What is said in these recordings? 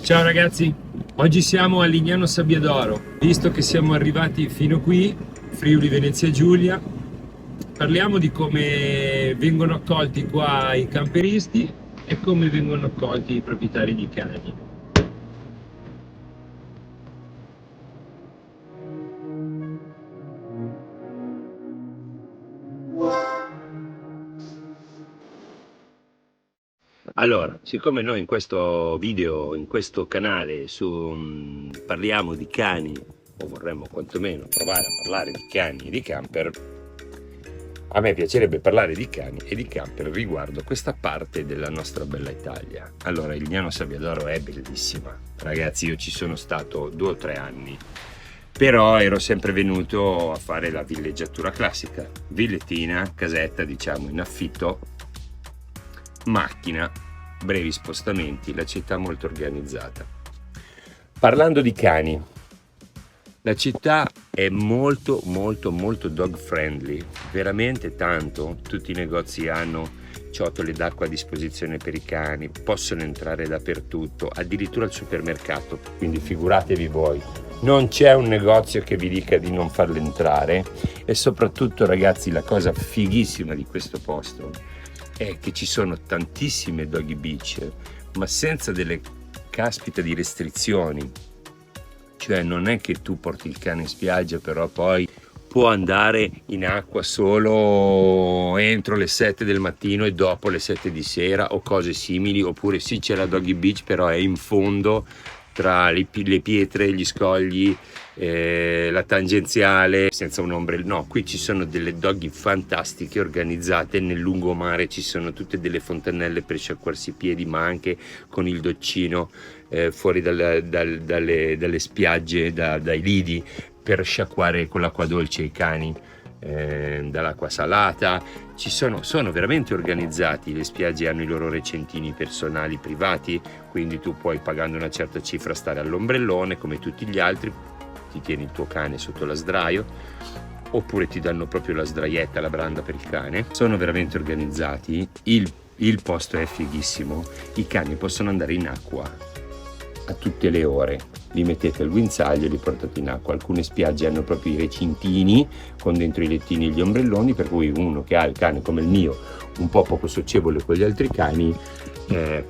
Ciao ragazzi, oggi siamo a Lignano Sabbiadoro. Visto che siamo arrivati fino qui, Friuli Venezia Giulia, parliamo di come vengono accolti qua i camperisti e come vengono accolti i proprietari di cani. Allora, siccome noi in questo video, in questo canale parliamo di cani, o vorremmo quantomeno provare a parlare di cani e di camper, a me piacerebbe parlare di cani e di camper riguardo questa parte della nostra bella Italia. Allora, il Lignano Sabbiadoro è bellissima. Ragazzi, io ci sono stato 2 o 3 anni, però ero sempre venuto a fare la villeggiatura classica. Villettina, casetta, diciamo, in affitto, macchina, brevi spostamenti, la città molto organizzata. Parlando di cani, la città è molto dog friendly, veramente tanto. Tutti i negozi hanno ciotole d'acqua a disposizione per i cani, possono entrare dappertutto, addirittura al supermercato, quindi figuratevi voi. Non c'è un negozio che vi dica di non farlo entrare. E soprattutto, ragazzi, la cosa fighissima di questo posto è che ci sono tantissime doggy beach, ma senza delle caspita di restrizioni. Cioè non è che tu porti il cane in spiaggia, però poi può andare in acqua solo entro le 7 del mattino e dopo le 7 di sera o cose simili, oppure sì, c'è la doggy beach, però è in fondo tra le pietre, gli scogli, la tangenziale, senza un ombrello. No, qui ci sono delle doggy fantastiche organizzate nel lungomare, ci sono tutte delle fontanelle per sciacquarsi i piedi, ma anche con il doccino fuori dalle spiagge, dai lidi, per sciacquare con l'acqua dolce i cani dall'acqua salata. Sono veramente organizzati. Le spiagge hanno i loro recentini personali privati, quindi tu puoi, pagando una certa cifra, stare all'ombrellone come tutti gli altri, ti tieni il tuo cane sotto la sdraio, oppure ti danno proprio la sdraietta, la branda per il cane. Sono veramente organizzati, il posto è fighissimo, i cani possono andare in acqua a tutte le ore, li mettete al guinzaglio e li portate in acqua. Alcune spiagge hanno proprio i recintini con dentro i lettini e gli ombrelloni, per cui uno che ha il cane come il mio, un po' poco socievole con gli altri cani,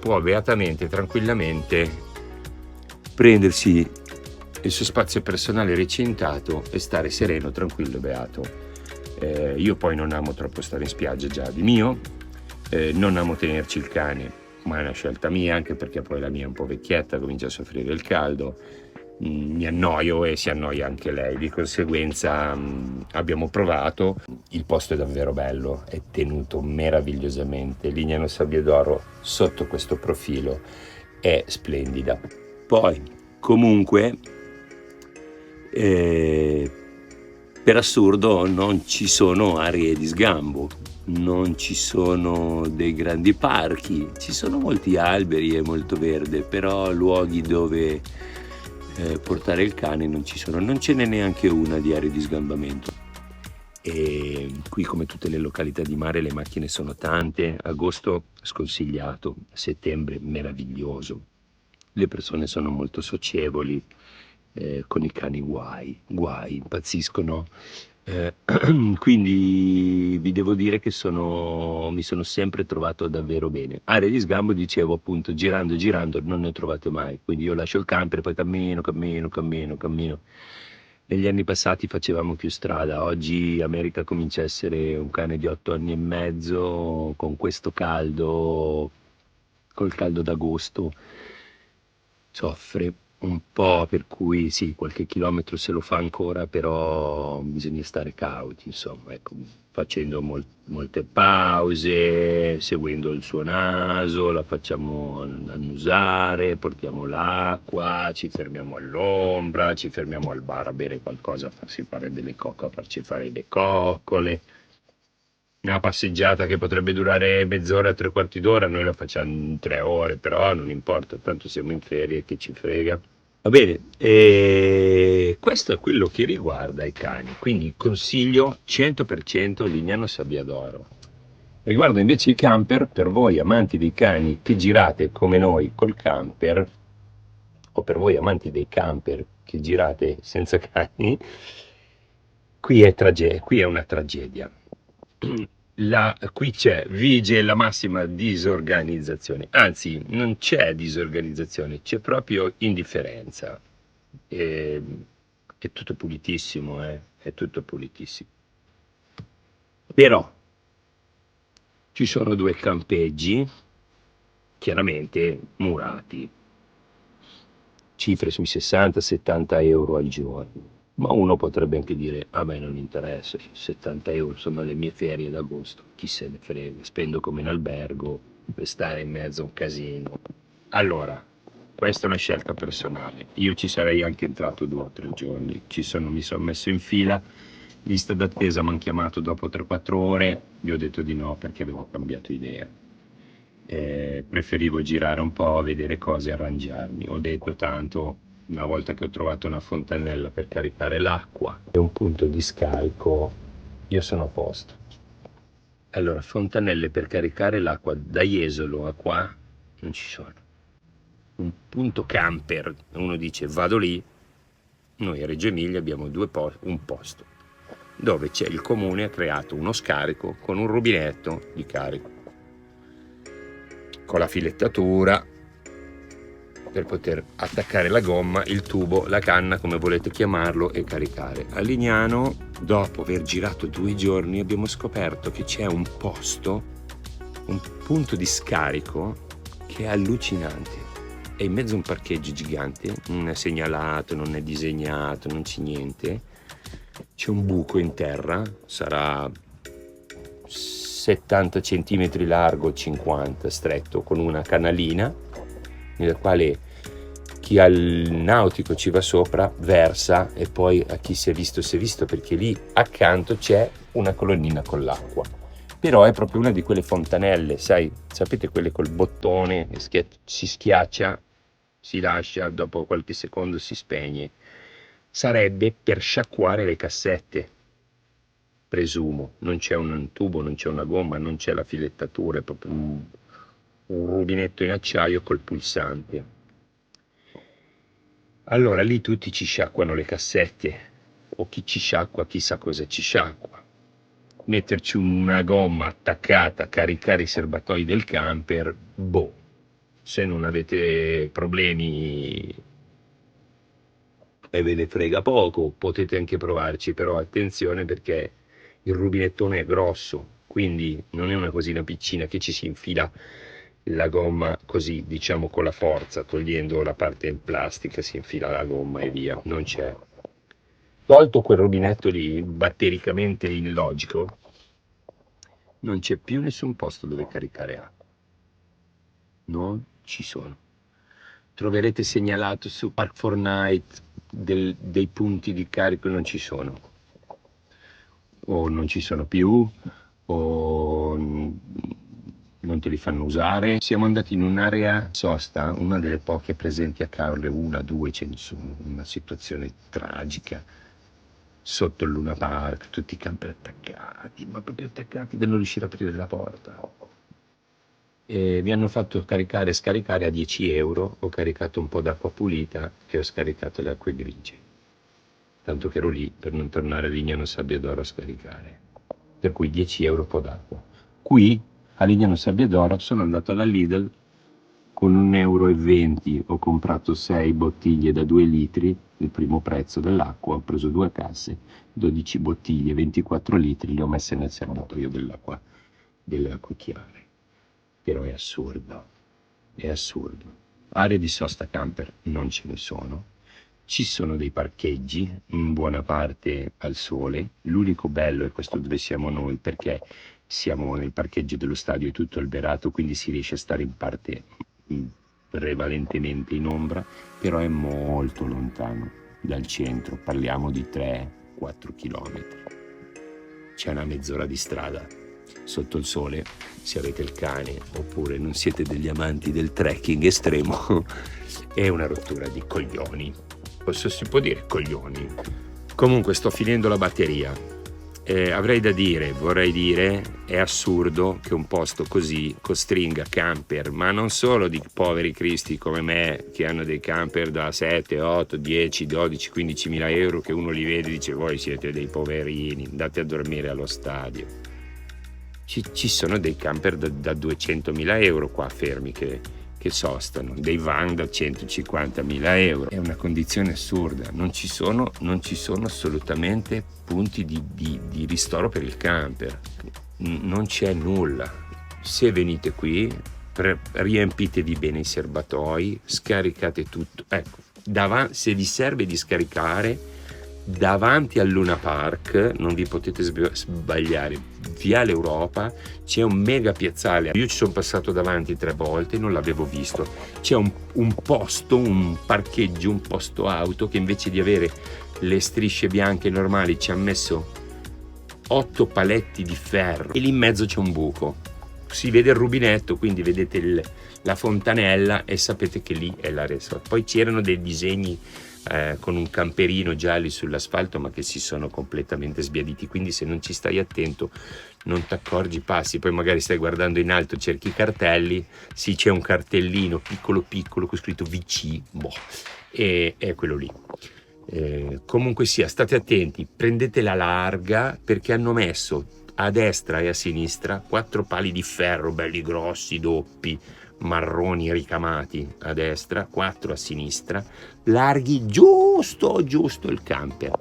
può beatamente, tranquillamente prendersi il suo spazio personale recintato e stare sereno, tranquillo e beato. Io poi non amo troppo stare in spiaggia già di mio, non amo tenerci il cane, ma è una scelta mia, anche perché poi la mia è un po' vecchietta, comincia a soffrire il caldo, mi annoio e si annoia anche lei, di conseguenza abbiamo provato. Il posto è davvero bello, è tenuto meravigliosamente. Lignano Sabbiadoro sotto questo profilo è splendida. Poi comunque per assurdo non ci sono aree di sgambo, non ci sono dei grandi parchi, ci sono molti alberi e molto verde, però luoghi dove portare il cane non ci sono, non ce n'è neanche una di aree di sgambamento. E qui, come tutte le località di mare, le macchine sono tante. Agosto sconsigliato, settembre meraviglioso, le persone sono molto socievoli, con i cani guai, impazziscono. Quindi vi devo dire che mi sono sempre trovato davvero bene. Aree di sgambo, dicevo, appunto, girando non ne ho trovate mai, quindi io lascio il camper, poi cammino. Negli anni passati facevamo più strada, oggi America comincia a essere un cane di 8 anni e mezzo, con questo caldo, col caldo d'agosto, soffre un po', per cui sì, qualche chilometro se lo fa ancora, però bisogna stare cauti, insomma, ecco, facendo molte pause, seguendo il suo naso, la facciamo annusare, portiamo l'acqua, ci fermiamo all'ombra, ci fermiamo al bar a bere qualcosa, a farsi fare delle a farci fare le coccole. Una passeggiata che potrebbe durare mezz'ora, 3 quarti d'ora, noi la facciamo in 3 ore, però non importa, tanto siamo in ferie, che ci frega. Va bene, e questo è quello che riguarda i cani, quindi consiglio 100% Lignano Sabbiadoro. Riguardo invece i camper, per voi amanti dei cani che girate come noi col camper, o per voi amanti dei camper che girate senza cani, qui è una tragedia. Qui vige la massima disorganizzazione, anzi non c'è disorganizzazione, c'è proprio indifferenza. E, è tutto pulitissimo, è tutto pulitissimo. Però ci sono 2 campeggi, chiaramente murati, cifre sui 60-70 euro al giorno. Ma uno potrebbe anche dire, a me non interessa, 70 euro sono le mie ferie d'agosto, chi se ne frega, spendo come in albergo per stare in mezzo a un casino. Allora, questa è una scelta personale, io ci sarei anche entrato 2 o 3 giorni, mi sono messo in fila, lista d'attesa, mi hanno chiamato dopo 3-4 ore, gli ho detto di no perché avevo cambiato idea. Preferivo girare un po', vedere cose e arrangiarmi. Ho detto tanto, una volta che ho trovato una fontanella per caricare l'acqua e un punto di scarico, io sono a posto. Allora, fontanelle per caricare l'acqua da Jesolo a qua non ci sono. Un punto camper, uno dice vado lì, noi a Reggio Emilia abbiamo un posto dove c'è il comune ha creato uno scarico con un rubinetto di carico, con la filettatura per poter attaccare la gomma, il tubo, la canna, come volete chiamarlo, e caricare. A Lignano, dopo aver girato 2 giorni, abbiamo scoperto che c'è un punto di scarico che è allucinante. È in mezzo a un parcheggio gigante, non è segnalato, non è disegnato, non c'è niente. C'è un buco in terra, sarà 70 cm largo, 50 stretto, con una canalina nella quale chi ha il nautico ci va sopra, versa, e poi a chi si è visto perché lì accanto c'è una colonnina con l'acqua. Però è proprio una di quelle fontanelle, sapete quelle col bottone, si schiaccia, si lascia, dopo qualche secondo si spegne. Sarebbe per sciacquare le cassette, presumo. Non c'è un tubo, non c'è una gomma, non c'è la filettatura, è proprio un rubinetto in acciaio col pulsante. Allora lì tutti ci sciacquano le cassette, o chi ci sciacqua chissà cosa ci sciacqua. Metterci una gomma attaccata, caricare i serbatoi del camper, se non avete problemi e ve ne frega poco, potete anche provarci, però attenzione perché il rubinettone è grosso, quindi non è una cosina piccina che ci si infila la gomma così, diciamo con la forza, togliendo la parte in plastica, si infila la gomma e via, non c'è. Tolto quel rubinetto lì, battericamente illogico, non c'è più nessun posto dove caricare acqua. Non ci sono. Troverete segnalato su Park4Night dei punti di carico, non ci sono. O non ci sono più, o non te li fanno usare. Siamo andati in un'area sosta, una delle poche presenti a Caorle, 1, 2, ce ne sono, una situazione tragica, sotto il Luna Park, tutti i camper attaccati, ma proprio attaccati da non riuscire a aprire la porta. E mi hanno fatto caricare e scaricare a 10 euro, ho caricato un po' d'acqua pulita e ho scaricato le acque grigie, tanto che ero lì per non tornare a Lignano Sabbiadoro a scaricare, per cui 10 euro po' d'acqua. Qui a Lignano Sabbiadoro sono andato alla Lidl, con 1,20 euro ho comprato 6 bottiglie da 2 litri, il primo prezzo dell'acqua, ho preso 2 casse, 12 bottiglie, 24 litri, le ho messe nel serbatoio delle acque chiare. Però è assurdo. Aree di sosta camper non ce ne sono. Ci sono dei parcheggi, in buona parte al sole. L'unico bello è questo dove siamo noi, perché siamo nel parcheggio dello stadio, è tutto alberato, quindi si riesce a stare in parte prevalentemente in ombra, però è molto lontano dal centro, parliamo di 3-4 chilometri. C'è una mezz'ora di strada sotto il sole, se avete il cane oppure non siete degli amanti del trekking estremo, è una rottura di coglioni. Si può dire coglioni. Comunque sto finendo la batteria. Avrei da dire, vorrei dire, è assurdo che un posto così costringa camper, ma non solo di poveri cristi come me che hanno dei camper da 7, 8, 10, 12, 15 mila euro, che uno li vede e dice voi siete dei poverini, andate a dormire allo stadio. Ci sono dei camper da 200 mila euro qua fermi che sostano, dei van da 150 mila euro. È una condizione assurda, non ci sono assolutamente punti di ristoro per il camper, non c'è nulla. Se venite qui, riempitevi bene i serbatoi, scaricate tutto, ecco, se vi serve di scaricare davanti al Luna Park, non vi potete sbagliare, via l'Europa c'è un mega piazzale, io ci sono passato davanti 3 volte, non l'avevo visto, c'è un posto, un parcheggio, un posto auto che invece di avere le strisce bianche normali ci ha messo 8 paletti di ferro e lì in mezzo c'è un buco, si vede il rubinetto, quindi vedete la fontanella e sapete che lì è l'area. Poi c'erano dei disegni con un camperino gialli sull'asfalto, ma che si sono completamente sbiaditi, quindi se non ci stai attento non ti accorgi, passi, poi magari stai guardando in alto, cerchi i cartelli, sì, c'è un cartellino piccolo con scritto VC, e è quello lì. Comunque sia, state attenti, prendete la larga, perché hanno messo a destra e a sinistra 4 pali di ferro belli grossi, doppi, marroni ricamati a destra, 4 a sinistra, larghi giusto il camper.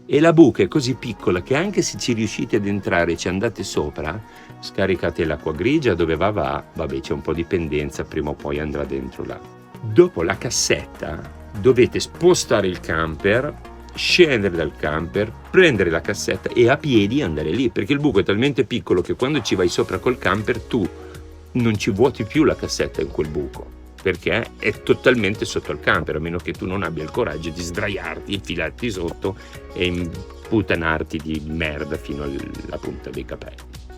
E la buca è così piccola che anche se ci riuscite ad entrare e ci andate sopra, scaricate l'acqua grigia, dove va, vabbè, c'è un po' di pendenza, prima o poi andrà dentro là. Dopo la cassetta dovete spostare il camper, scendere dal camper, prendere la cassetta e a piedi andare lì, perché il buco è talmente piccolo che quando ci vai sopra col camper tu non ci vuoti più la cassetta in quel buco, perché è totalmente sotto il camper, a meno che tu non abbia il coraggio di sdraiarti, infilarti sotto e imputanarti di merda fino alla punta dei capelli.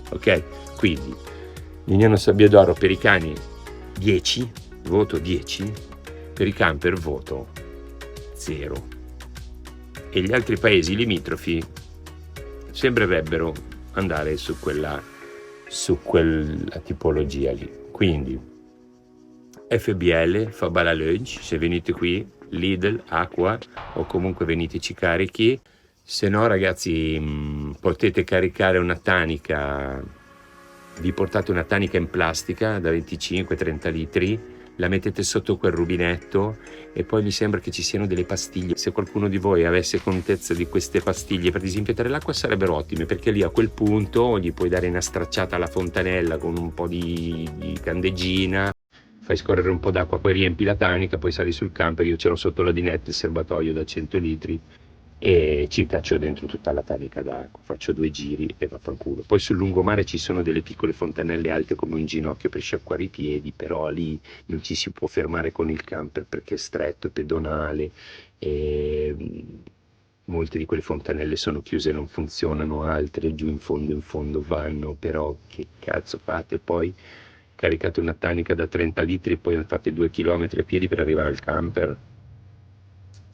Ok? Quindi Lignano Sabbia d'Oro per i cani 10, voto 10, per i camper voto 0. E gli altri paesi limitrofi sembrerebbero andare su quella tipologia lì. Quindi FBL, Fabala Lunch, se venite qui, Lidl, Acqua, o comunque veniteci carichi. Se no ragazzi, potete caricare una tanica, vi portate una tanica in plastica da 25-30 litri, la mettete sotto quel rubinetto e poi mi sembra che ci siano delle pastiglie. Se qualcuno di voi avesse contezza di queste pastiglie per disinfettare l'acqua sarebbero ottime, perché lì a quel punto gli puoi dare una stracciata alla fontanella con un po' di candeggina, fai scorrere un po' d'acqua, poi riempi la tanica, poi sali sul camper. Io c'ero sotto la dinetta il serbatoio da 100 litri e ci caccio dentro tutta la tanica d'acqua, faccio 2 giri e vaffanculo. Poi sul lungomare ci sono delle piccole fontanelle alte come un ginocchio per sciacquare i piedi, però lì non ci si può fermare con il camper perché è stretto, è pedonale e molte di quelle fontanelle sono chiuse, non funzionano, altre giù in fondo vanno, però che cazzo fate? Poi caricate una tanica da 30 litri e poi fate 2 chilometri a piedi per arrivare al camper.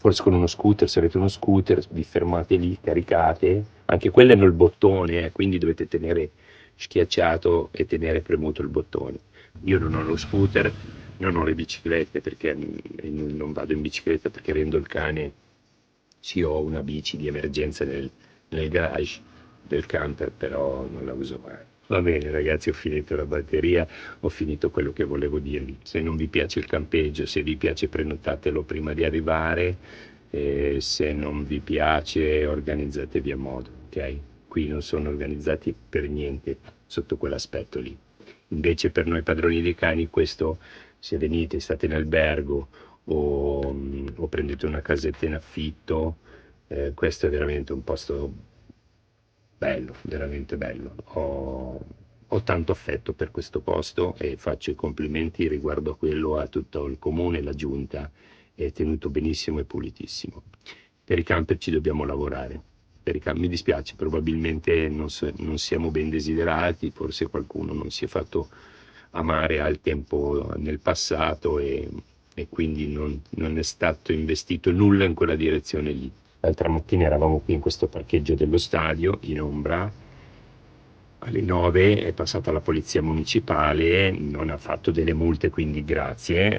Forse con uno scooter, se avete uno scooter, vi fermate lì, caricate, anche quello hanno il bottone, quindi dovete tenere schiacciato e tenere premuto il bottone. Io non ho lo scooter, non ho le biciclette perché non vado in bicicletta perché avendo il cane, sì, ho una bici di emergenza nel garage del camper, però non la uso mai. Va bene ragazzi, ho finito la batteria, ho finito quello che volevo dirvi. Se non vi piace il campeggio, se vi piace prenotatelo prima di arrivare, se non vi piace organizzatevi a modo, ok? Qui non sono organizzati per niente sotto quell'aspetto lì. Invece per noi padroni dei cani questo, se venite, state in albergo o prendete una casetta in affitto, questo è veramente un posto bello, veramente bello. Ho tanto affetto per questo posto e faccio i complimenti riguardo a quello a tutto il comune, la giunta, è tenuto benissimo e pulitissimo. Per i camper ci dobbiamo lavorare. Mi dispiace, probabilmente non siamo ben desiderati, forse qualcuno non si è fatto amare al tempo nel passato e quindi non è stato investito nulla in quella direzione lì. L'altra mattina eravamo qui in questo parcheggio dello stadio, in ombra, alle 9 è passata la polizia municipale, non ha fatto delle multe, quindi grazie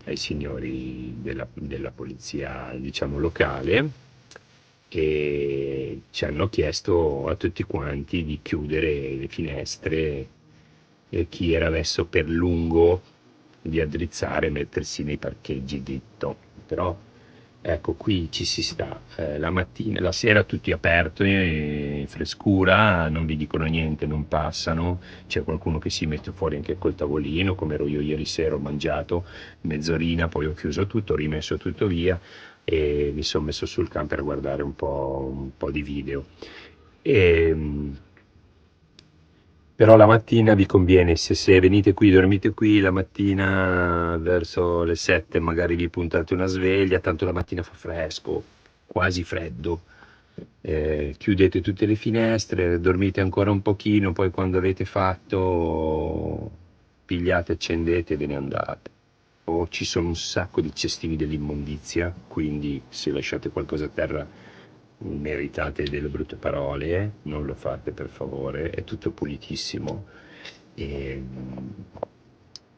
ai signori della polizia, diciamo, locale, e ci hanno chiesto a tutti quanti di chiudere le finestre e chi era messo per lungo di addrizzare e mettersi nei parcheggi dritto. Però ecco, qui ci si sta, la mattina, la sera tutti aperti, frescura, non vi dicono niente, non passano, c'è qualcuno che si mette fuori anche col tavolino, come ero io ieri sera, ho mangiato mezz'orina, poi ho chiuso tutto, ho rimesso tutto via e mi sono messo sul camper a guardare un po' di video. E, però la mattina vi conviene, se venite qui, dormite qui, la mattina verso le 7 magari vi puntate una sveglia, tanto la mattina fa fresco, quasi freddo. Chiudete tutte le finestre, dormite ancora un pochino, poi quando avete fatto pigliate, accendete e ve ne andate. O ci sono un sacco di cestini dell'immondizia, quindi se lasciate qualcosa a terra meritate delle brutte parole, non lo fate per favore, è tutto pulitissimo e,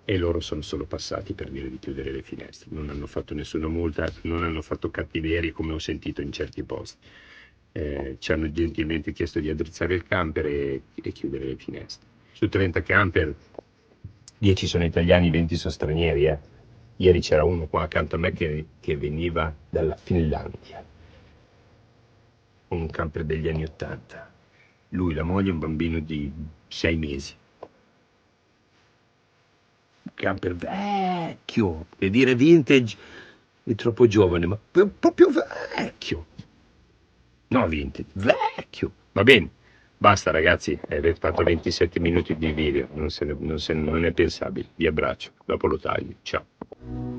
e loro sono solo passati per dire di chiudere le finestre, non hanno fatto nessuna multa, non hanno fatto cattiverie come ho sentito in certi posti. Ci hanno gentilmente chiesto di addrizzare il camper e chiudere le finestre. Su 30 camper, 10 sono italiani, 20 sono stranieri. Ieri c'era uno qua accanto a me che veniva dalla Finlandia, un camper degli anni 80. Lui, la moglie e un bambino di 6 mesi. Un camper vecchio, per dire vintage è troppo giovane, ma proprio vecchio. No, vintage, vecchio. Va bene, basta ragazzi, avete fatto 27 minuti di video, non è pensabile. Vi abbraccio, dopo lo taglio. Ciao.